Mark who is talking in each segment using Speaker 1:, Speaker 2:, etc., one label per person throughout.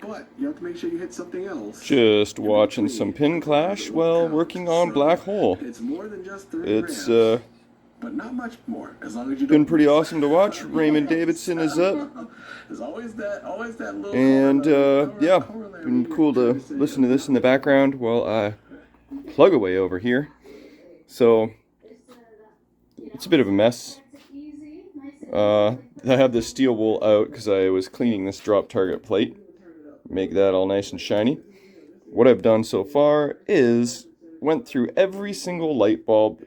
Speaker 1: but you have to make sure you hit something else.
Speaker 2: Just watching some pin clash while working on Black Hole.
Speaker 1: It's more than just 30
Speaker 2: It's
Speaker 1: grams, but not much more, as long as you
Speaker 2: been
Speaker 1: don't
Speaker 2: pretty
Speaker 1: miss.
Speaker 2: awesome to watch. Raymond Davidson is up.
Speaker 1: There's always that little
Speaker 2: And yeah,
Speaker 1: corollary
Speaker 2: been cool to listen to this in the background while I plug away over here. So it's a bit of a mess. I have this steel wool out because I was cleaning this drop target plate. Make that all nice and shiny. What I've done so far is went through every single light bulb,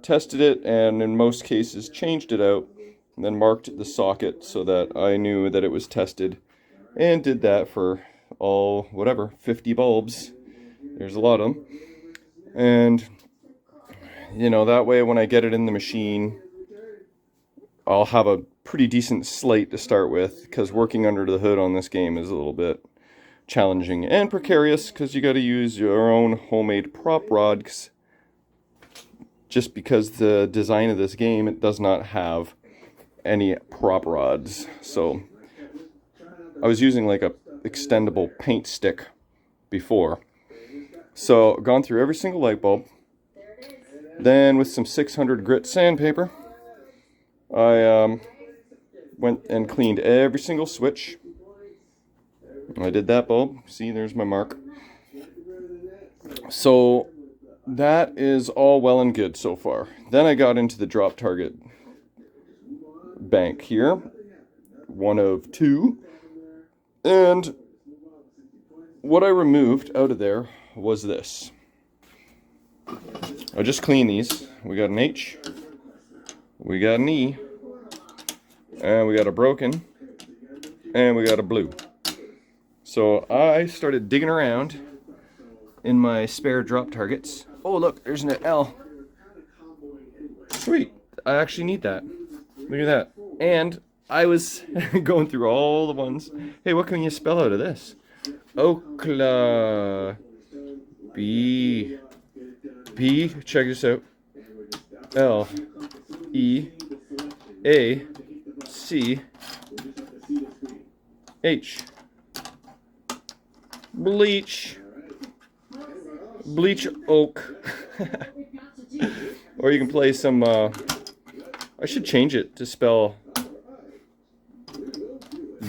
Speaker 2: tested it, and in most cases changed it out, and then marked the socket so that I knew that it was tested, and did that for all, whatever, 50 bulbs. There's a lot of them. And, you know, that way when I get it in the machine, I'll have a pretty decent slate to start with, because working under the hood on this game is a little bit challenging and precarious, because you got to use your own homemade prop rod, just because the design of this game, it does not have any prop rods. So I was using like a extendable paint stick before. So gone through every single light bulb. Then with some 600 grit sandpaper, I went and cleaned every single switch. I did that bulb. See, there's my mark. So that is all well and good so far. Then I got into the drop target bank here. One of two. And what I removed out of there was this. I just cleaned these. We got an H. We got an E. And we got a broken. And we got a blue. So I started digging around in my spare drop targets. Oh, look, there's an L. Sweet. I actually need that. Look at that. And I was going through all the ones. Hey, what can you spell out of this? Okla. B. B. Check this out. L. E. A. C. H. Bleach oak. Or you can play some I should change it to spell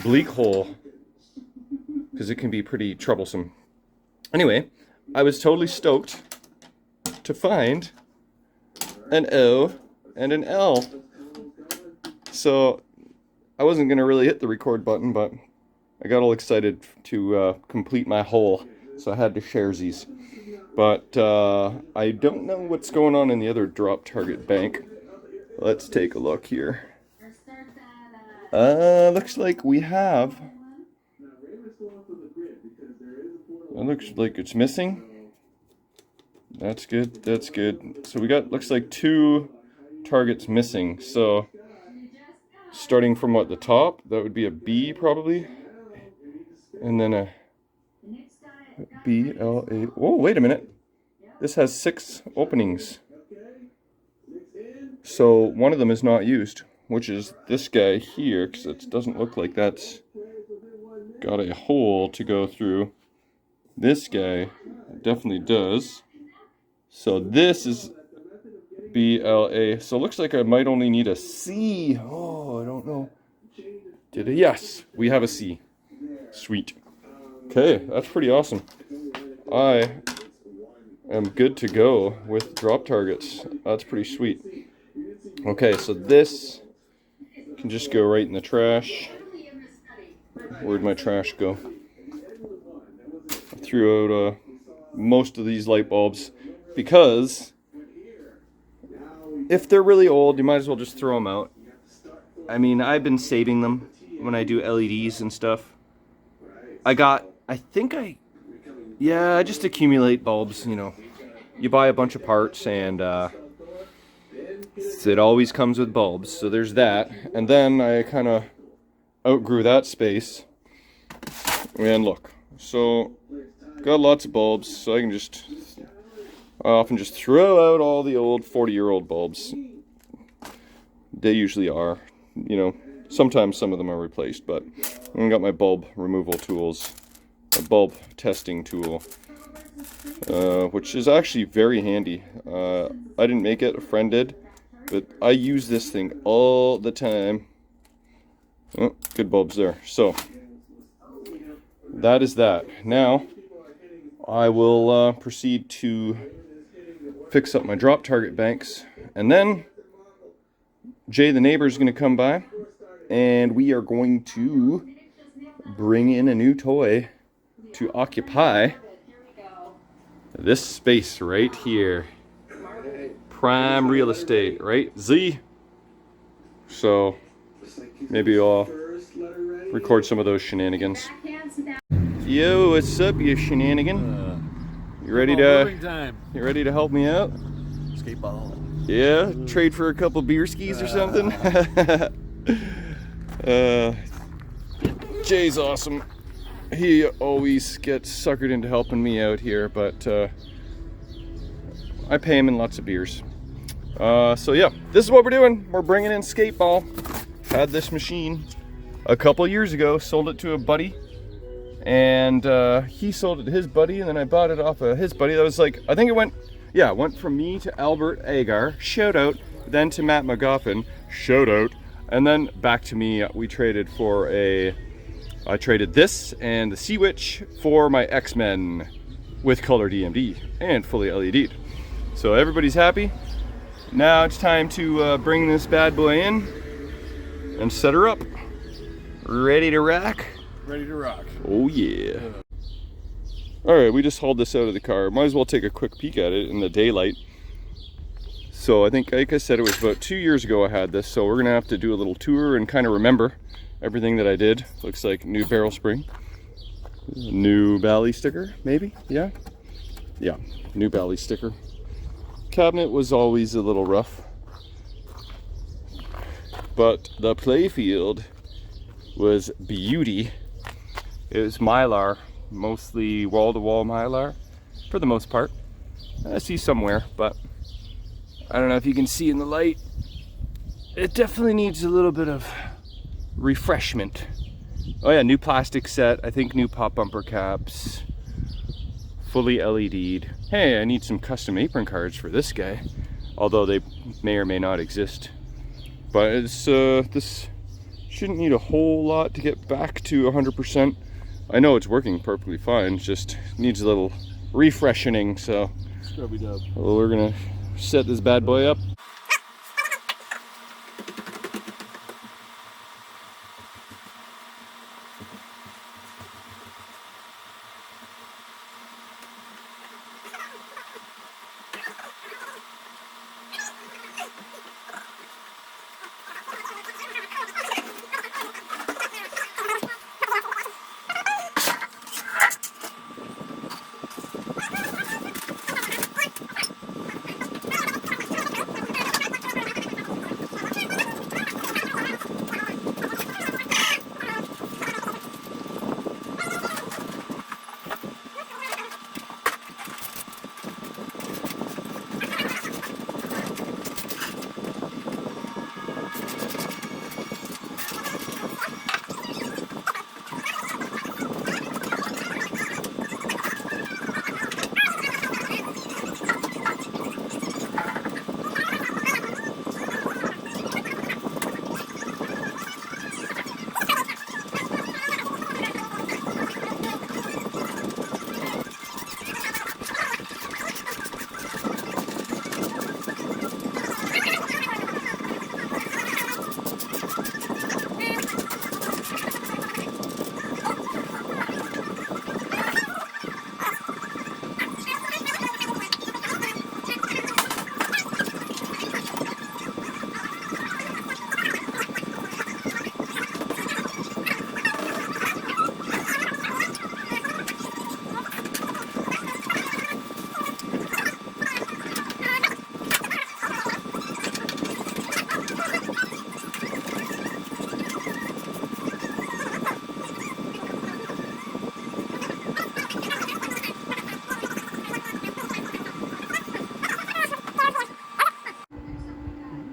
Speaker 2: bleak hole, because it can be pretty troublesome. Anyway, I was totally stoked to find an O and an L. So I wasn't gonna really hit the record button, but I got all excited to complete my hole, so I had to share these. But I don't know what's going on in the other drop target bank. Let's take a look here. Looks like we have... It looks like it's missing. That's good, that's good. So we got, looks like 2 targets missing. So starting from what, the top? That would be a B probably. And then a B, L, A. Oh, wait a minute. This has 6 openings. So one of them is not used, which is this guy here, because it doesn't look like that's got a hole to go through. This guy definitely does. So this is B, L, A. So it looks like I might only need a C. Oh, I don't know. Did it? Yes, we have a C. Sweet. Okay, that's pretty awesome. I am good to go with drop targets. That's pretty sweet. Okay, so this can just go right in the trash. Where'd my trash go? I threw out most of these light bulbs because if they're really old, you might as well just throw them out. I mean, I've been saving them when I do LEDs and stuff. I just accumulate bulbs, you know. You buy a bunch of parts and it always comes with bulbs, so there's that. And then I kind of outgrew that space. And look, so got lots of bulbs, so I often just throw out all the old 40-year-old bulbs. They usually are, you know, sometimes some of them are replaced, but I got my bulb removal tools a bulb testing tool, which is actually very handy. I didn't make it, a friend did, but I use this thing all the time. Oh, good bulbs there. So that is that. Now I will proceed to fix up my drop target banks, and then Jay the neighbor is going to come by, and we are going to bring in a new toy to occupy this space right here. Prime real estate, right, Z? So maybe I'll record some of those shenanigans. Yo, what's up, you shenanigan? You ready to help me out?
Speaker 3: Skateball.
Speaker 2: Yeah, trade for a couple beer skis or something. Jay's awesome. He always gets suckered into helping me out here, but I pay him in lots of beers. So yeah, this is what we're doing. We're bringing in Skateball. Had this machine a couple years ago, sold it to a buddy, and he sold it to his buddy, and then I bought it off of his buddy. That was like, I think it went from me to Albert Agar, shout out, then to Matt McGoffin, shout out, and then back to me. We traded for I traded this and the Sea Witch for my X-Men with color DMD and fully LED'd. So everybody's happy. Now it's time to bring this bad boy in and set her up. Ready to rock?
Speaker 3: Ready to rock.
Speaker 2: Oh yeah. Alright, we just hauled this out of the car. Might as well take a quick peek at it in the daylight. So I think, like I said, it was about 2 years ago I had this, so we're gonna have to do a little tour and kind of remember everything that I did. Looks like new barrel spring, new Bally sticker, maybe? Yeah, new Bally sticker. Cabinet was always a little rough, but the playfield was beauty. It was Mylar, mostly wall-to-wall Mylar for the most part. I see somewhere, but I don't know if you can see in the light. It definitely needs a little bit of refreshment. Oh yeah, new plastic set, I think new pop bumper caps, fully LED'd. Hey, I need some custom apron cards for this guy, although they may or may not exist. But it's this shouldn't need a whole lot to get back to 100%. I know it's working perfectly fine, just needs a little refreshing. So
Speaker 3: Scrubby dub.
Speaker 2: well, we're gonna set this bad boy up.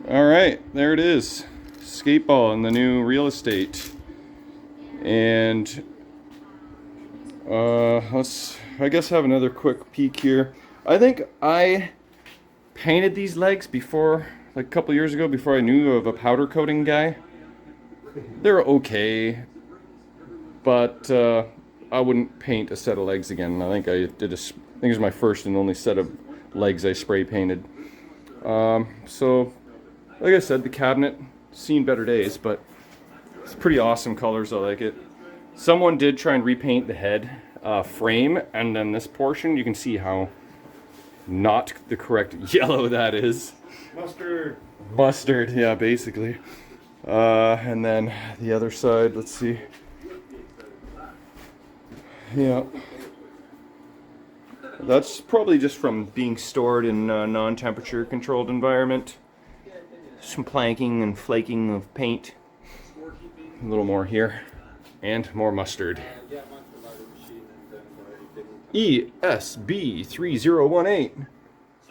Speaker 2: All right, there it is. Skateball in the new real estate. And Let's, I guess, have another quick peek here. I think I painted these legs before, like a couple years ago, before I knew of a powder coating guy. They're okay, but I wouldn't paint a set of legs again. I think I think it was my first and only set of legs I spray painted. So, like I said, the cabinet seen better days, but it's pretty awesome colors. I like it. Someone did try and repaint the head frame, and then this portion, you can see how not the correct yellow that is.
Speaker 3: Mustard.
Speaker 2: Mustard, yeah, basically. And then the other side, let's see. Yeah. That's probably just from being stored in a non-temperature controlled environment. Some planking and flaking of paint. A little more here. And more mustard. ESB 3018.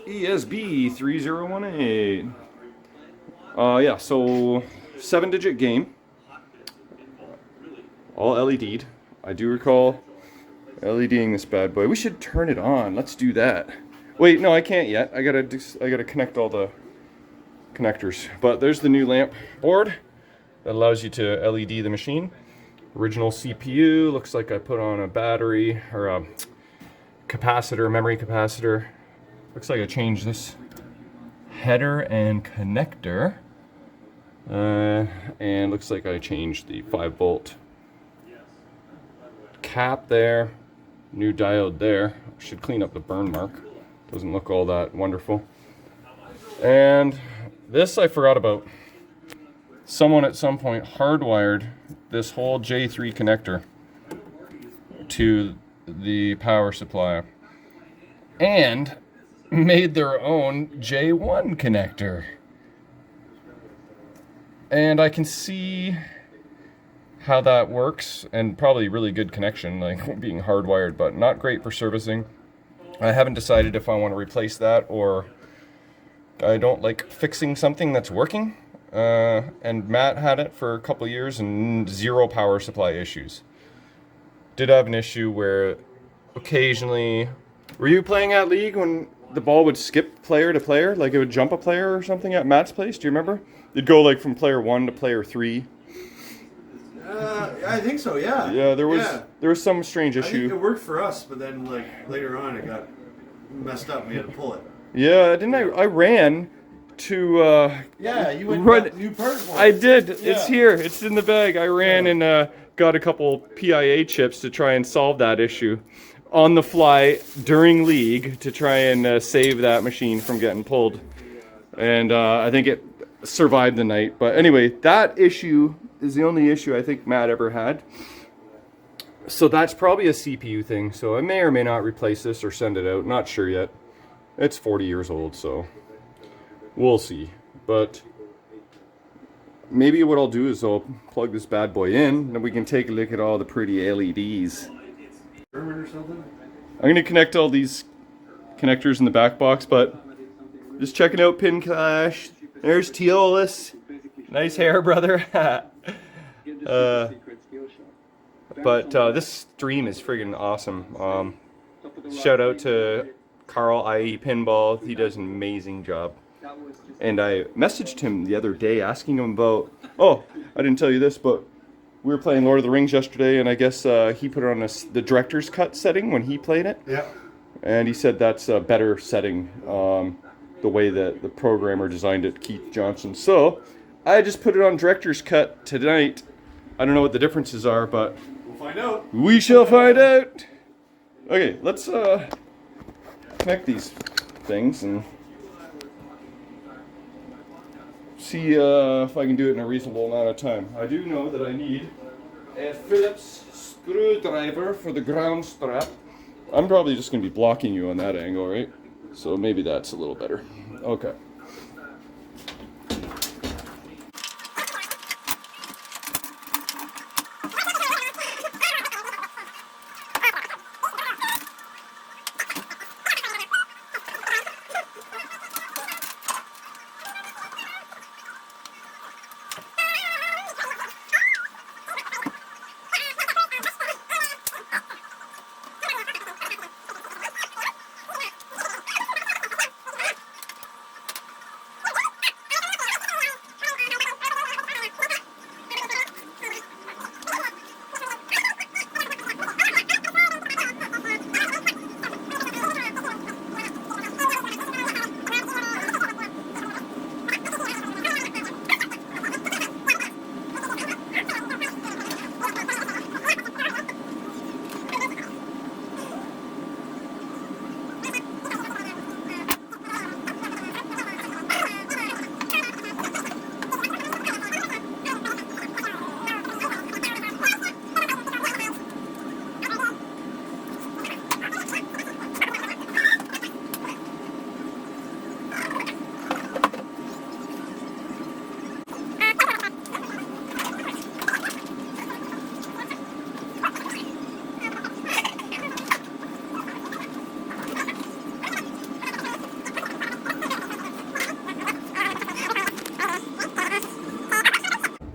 Speaker 2: ESB 3018. Yeah, so 7-digit game. All LED'd. I do recall LEDing this bad boy. We should turn it on. Let's do that. Wait, no, I can't yet. I gotta connect all the connectors. But there's the new lamp board that allows you to LED the machine. Original CPU. Looks like I put on a battery or a capacitor, memory capacitor. Looks like I changed this header and connector. And looks like I changed the 5-volt cap there. New diode there. Should clean up the burn mark. Doesn't look all that wonderful. And this I forgot about. Someone at some point hardwired this whole J3 connector to the power supply and made their own J1 connector. And I can see how that works, and probably really good connection, like being hardwired, but not great for servicing. I haven't decided if I want to replace that or I don't like fixing something that's working. And Matt had it for a couple years and 0 power supply issues. Did have an issue where occasionally, were you playing at League when the ball would skip player to player, like it would jump a player or something at Matt's place? Do you remember? It'd go like from player 1 to player 3.
Speaker 3: I think so, yeah.
Speaker 2: Yeah, there was some strange issue.
Speaker 3: I think it worked for us, but then like later on it got messed up and we had to pull it.
Speaker 2: Yeah, didn't I ran to
Speaker 3: Yeah, you went
Speaker 2: run,
Speaker 3: and got new part for it.
Speaker 2: I did.
Speaker 3: Yeah.
Speaker 2: It's here. It's in the bag. I ran and got a couple PIA chips to try and solve that issue on the fly during League to try and save that machine from getting pulled. And I think it survived the night. But anyway, that issue is the only issue I think Matt ever had. So that's probably a CPU thing. So I may or may not replace this or send it out. Not sure yet. It's 40 years old, so we'll see. But maybe what I'll do is I'll plug this bad boy in, and then we can take a look at all the pretty LEDs.
Speaker 3: Or something?
Speaker 2: I'm going to connect all these connectors in the back box, but just checking out Pin Clash. There's Teolis. Nice hair, brother. But this stream is friggin' awesome. Shout out to Carl, i.e. Pinball. He does an amazing job. And I messaged him the other day asking him about, oh, I didn't tell you this, but we were playing Lord of the Rings yesterday, and I guess he put it on the director's cut setting when he played it.
Speaker 3: Yeah.
Speaker 2: And he said that's a better setting, the way that the programmer designed it, Keith Johnson. So I just put it on director's cut tonight. I don't know what the differences are, but
Speaker 3: We'll find out.
Speaker 2: we shall find out. Okay, let's connect these things and see if I can do it in a reasonable amount of time. I do know that I need a Phillips screwdriver for the ground strap. I'm probably just going to be blocking you on that angle, right? So maybe that's a little better. Okay.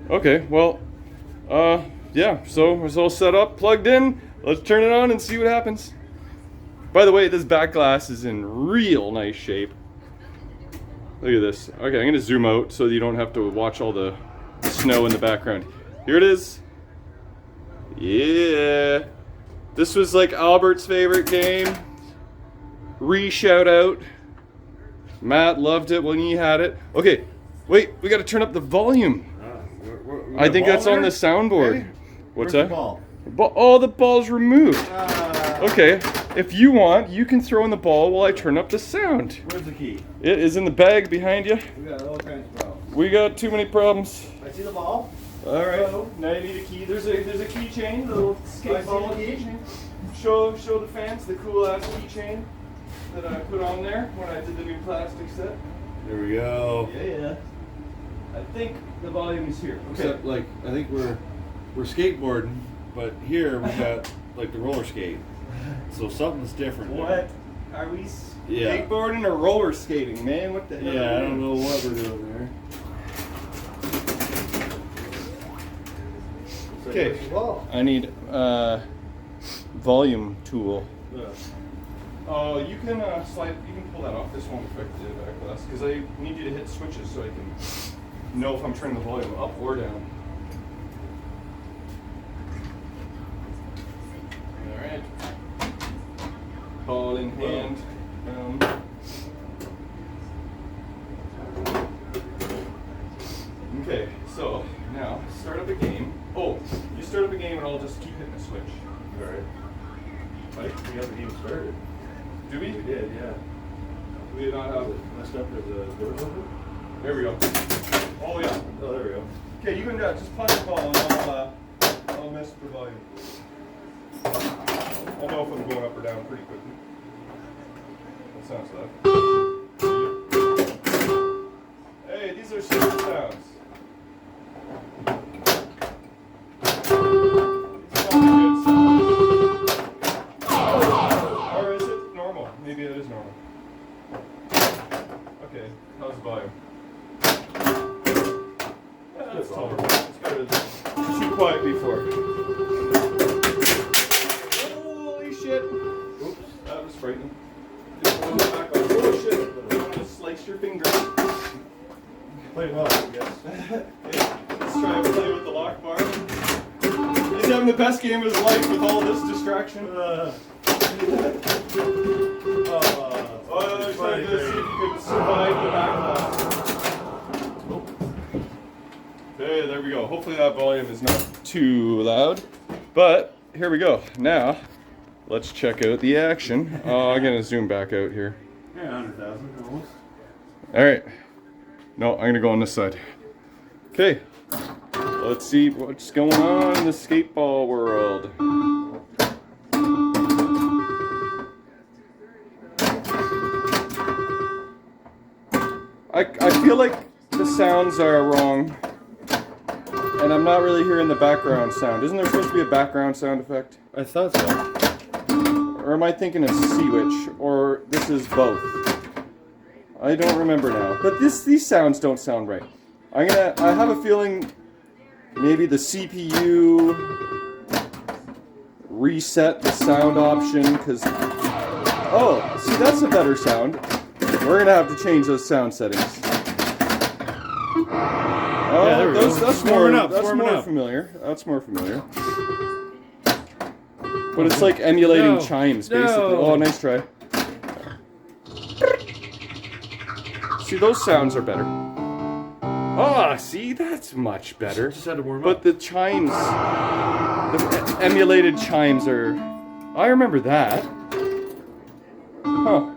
Speaker 2: Okay, well, yeah, so it's all set up, plugged in. Let's turn it on and see what happens. By the way, this back glass is in real nice shape. Look at this. Okay, I'm gonna zoom out so you don't have to watch all the snow in the background. Here it is. Yeah. This was like Albert's favorite game. Shout out. Matt loved it when he had it. Okay, wait, we gotta turn up the volume. I think that's on the soundboard.
Speaker 3: Okay.
Speaker 2: What's
Speaker 3: Where's
Speaker 2: that?
Speaker 3: The ball?
Speaker 2: Oh, the ball's removed. Okay, if you want, you can throw in the ball while I turn up the sound.
Speaker 3: Where's the key?
Speaker 2: It is in the bag behind you.
Speaker 3: We got all kinds of problems.
Speaker 2: We got too many problems.
Speaker 3: I see the ball.
Speaker 2: All right. Now you need a key. There's a keychain, little skateball keychain. Show the fans the cool ass keychain that I put on there when I did the new plastic set.
Speaker 3: There we go.
Speaker 2: Yeah. I think the volume is here. Okay.
Speaker 3: Except, like, I think we're skateboarding, but here we got like the roller skate. So something's different.
Speaker 2: What?
Speaker 3: There.
Speaker 2: Are we
Speaker 3: Yeah.
Speaker 2: skateboarding or roller skating, man? What the hell?
Speaker 3: Yeah, I don't know what we're doing there.
Speaker 2: Okay. I need volume tool.
Speaker 3: Yeah.
Speaker 2: Oh, you can slide. You can pull that off. This won't affect the back glass because I need you to hit switches so I can know if I'm turning the volume up or down. All right. Ball in hand. Okay, so now start up a game. Oh, you start up a game and I'll just keep hitting the switch.
Speaker 3: All right. Mike, we haven't even started.
Speaker 2: Do we?
Speaker 3: We did, yeah.
Speaker 2: We did not have it.
Speaker 3: Messed up with the doors open?
Speaker 2: There we go. Oh yeah.
Speaker 3: Oh, there we go.
Speaker 2: Okay, you can just punch the ball and I'll mess with the volume. I'll know if I'm going up or down pretty quickly. That sounds loud. Hey, these are super sounds. These sound good sounds. Or is it normal? Maybe it is normal. Okay, how's the volume? That's tolerable. It's better than too quiet before. Holy shit! Oops, that was frightening. Oh shit! You want to slice your finger?
Speaker 3: Played well, I guess.
Speaker 2: Let's try and play with the lock bar. He's having the best game of his life with all this distraction. Trying to see if you could survive the backlash. Okay, there we go. Hopefully that volume is not too loud. But here we go. Now, let's check out the action. Oh, I'm gonna zoom back out here.
Speaker 3: Yeah, 100,000 almost.
Speaker 2: All right. No, I'm gonna go on this side. Okay. Let's see what's going on in the skateball world. I feel like the sounds are wrong, and I'm not really hearing the background sound. Isn't there supposed to be a background sound effect?
Speaker 3: I thought so.
Speaker 2: Or am I thinking of C-Witch? Or this is both? I don't remember now. But these sounds don't sound right. I have a feeling maybe the CPU reset the sound option because oh, see that's a better sound. We're gonna have to change those sound settings. Oh,
Speaker 3: yeah, there we go.
Speaker 2: That's more familiar. That's more familiar. But it's like emulating chimes, basically.
Speaker 3: No.
Speaker 2: Oh, nice try. See, those sounds are better. Ah, see, that's much better.
Speaker 3: Just had to warm
Speaker 2: But
Speaker 3: up.
Speaker 2: the chimes, the emulated chimes are... I remember that. Huh.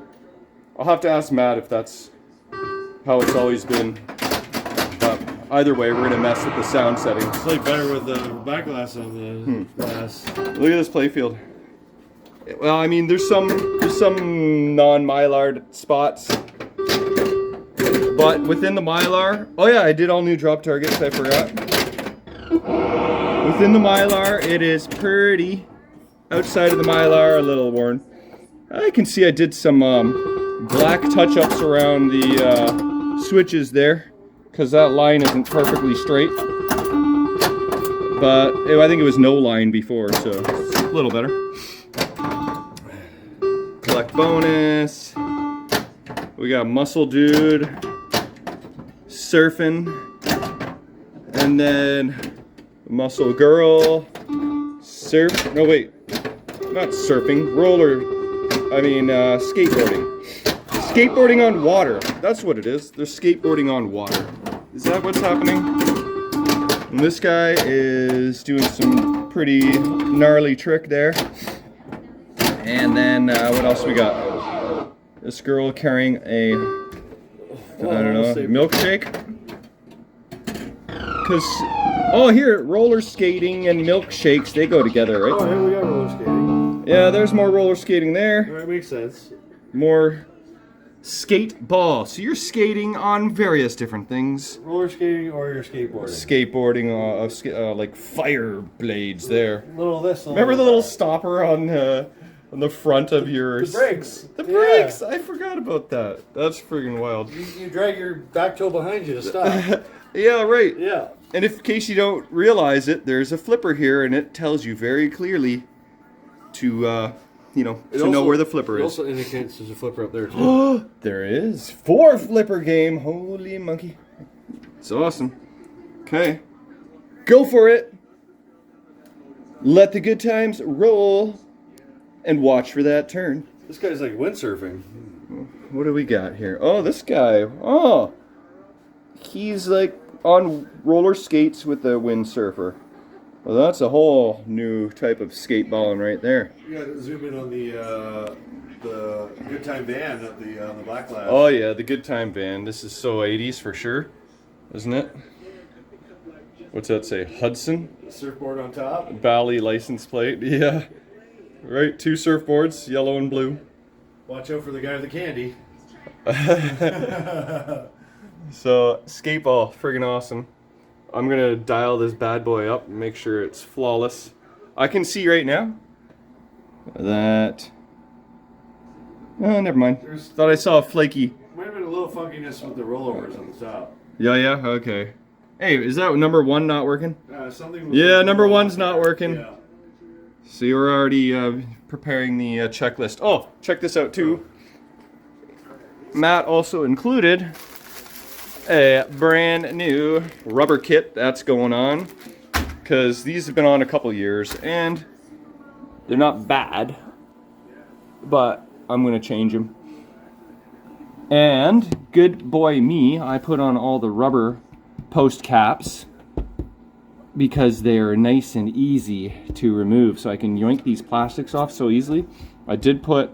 Speaker 2: I'll have to ask Matt if that's how it's always been. But either way, we're going to mess with the sound settings.
Speaker 3: Play better with the back glass on the glass.
Speaker 2: Look at this playfield. Well, I mean, there's some non-Mylar spots, but within the Mylar, oh yeah, I did all new drop targets. I forgot. Within the Mylar, it is pretty. Outside of the Mylar, a little worn. I can see I did some black touch-ups around the switches there, because that line isn't perfectly straight. but I think it was no line before, so it's a little better. Collect bonus. We got Muscle Dude surfing, and then Muscle Girl surf. No wait, not surfing. Skateboarding. Skateboarding on water. That's what it is. They're skateboarding on water. Is that what's happening? And this guy is doing some pretty gnarly trick there. And then what else we got? This girl carrying a, I don't know, milkshake. Cause here, roller skating and milkshakes, they go together, right?
Speaker 3: Oh, here we got roller skating.
Speaker 2: Yeah, there's more roller skating there.
Speaker 3: That makes sense.
Speaker 2: More skate ball. So you're skating on various different things.
Speaker 3: Roller skating or you're skateboarding?
Speaker 2: Skateboarding, like fire blades there. Remember the little stopper on the front of your...
Speaker 3: The brakes.
Speaker 2: The brakes! I forgot about that. That's friggin' wild.
Speaker 3: You drag your back toe behind you to stop.
Speaker 2: Yeah, right.
Speaker 3: Yeah.
Speaker 2: And in case you don't realize it, there's a flipper here, and it tells you very clearly to, know where the flipper
Speaker 3: It
Speaker 2: is.
Speaker 3: also indicates there's a flipper up there, too.
Speaker 2: There is. 4 flipper game. Holy monkey. It's awesome. Okay. Go for it. Let the good times roll. And watch for that turn.
Speaker 3: This guy's like windsurfing.
Speaker 2: What do we got here? Oh, this guy. Oh. He's like on roller skates with the windsurfer. Well, that's a whole new type of skateballing right there.
Speaker 3: You gotta zoom in on the Good Time van at the Black Lab.
Speaker 2: Oh yeah, the Good Time van. This is so 80s for sure, isn't it? What's that say? Hudson?
Speaker 3: Surfboard on top.
Speaker 2: Bally license plate. Yeah. Right, 2 surfboards, yellow and blue.
Speaker 3: Watch out for the guy with the candy.
Speaker 2: So, skateball, friggin' awesome. I'm gonna dial this bad boy up and make sure it's flawless. I can see right now that... Oh, never mind. Thought I saw a flaky...
Speaker 3: Might have been a little funkiness with the rollovers on the top.
Speaker 2: Yeah, okay. Hey, is that number 1 not working?
Speaker 3: Something.
Speaker 2: Yeah, number 1's not working.
Speaker 3: Yeah.
Speaker 2: So you're already preparing the checklist. Oh, check this out too. Matt also included a brand new rubber kit that's going on, because these have been on a couple years and they're not bad, but I'm gonna change them. And good boy me, I put on all the rubber post caps because they are nice and easy to remove, so I can yoink these plastics off so easily. I did put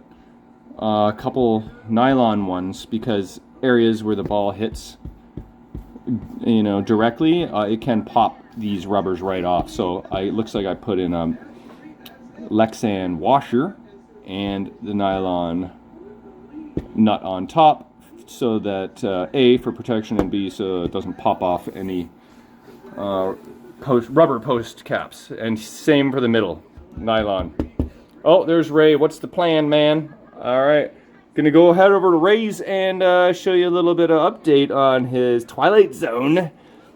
Speaker 2: a couple nylon ones because areas where the ball hits, directly, it can pop these rubbers right off. So it looks like I put in a Lexan washer and the nylon nut on top, so that A, for protection, and B, so it doesn't pop off any rubber post caps. And same for the middle, nylon. Oh, there's Ray. What's the plan, man? All right, gonna go head over to Ray's and show you a little bit of update on his Twilight Zone,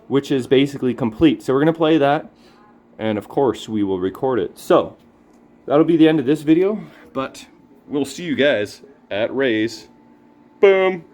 Speaker 2: which is basically complete. So we're gonna play that, and of course we will record it. So that'll be the end of this video, but we'll see you guys at Ray's. Boom.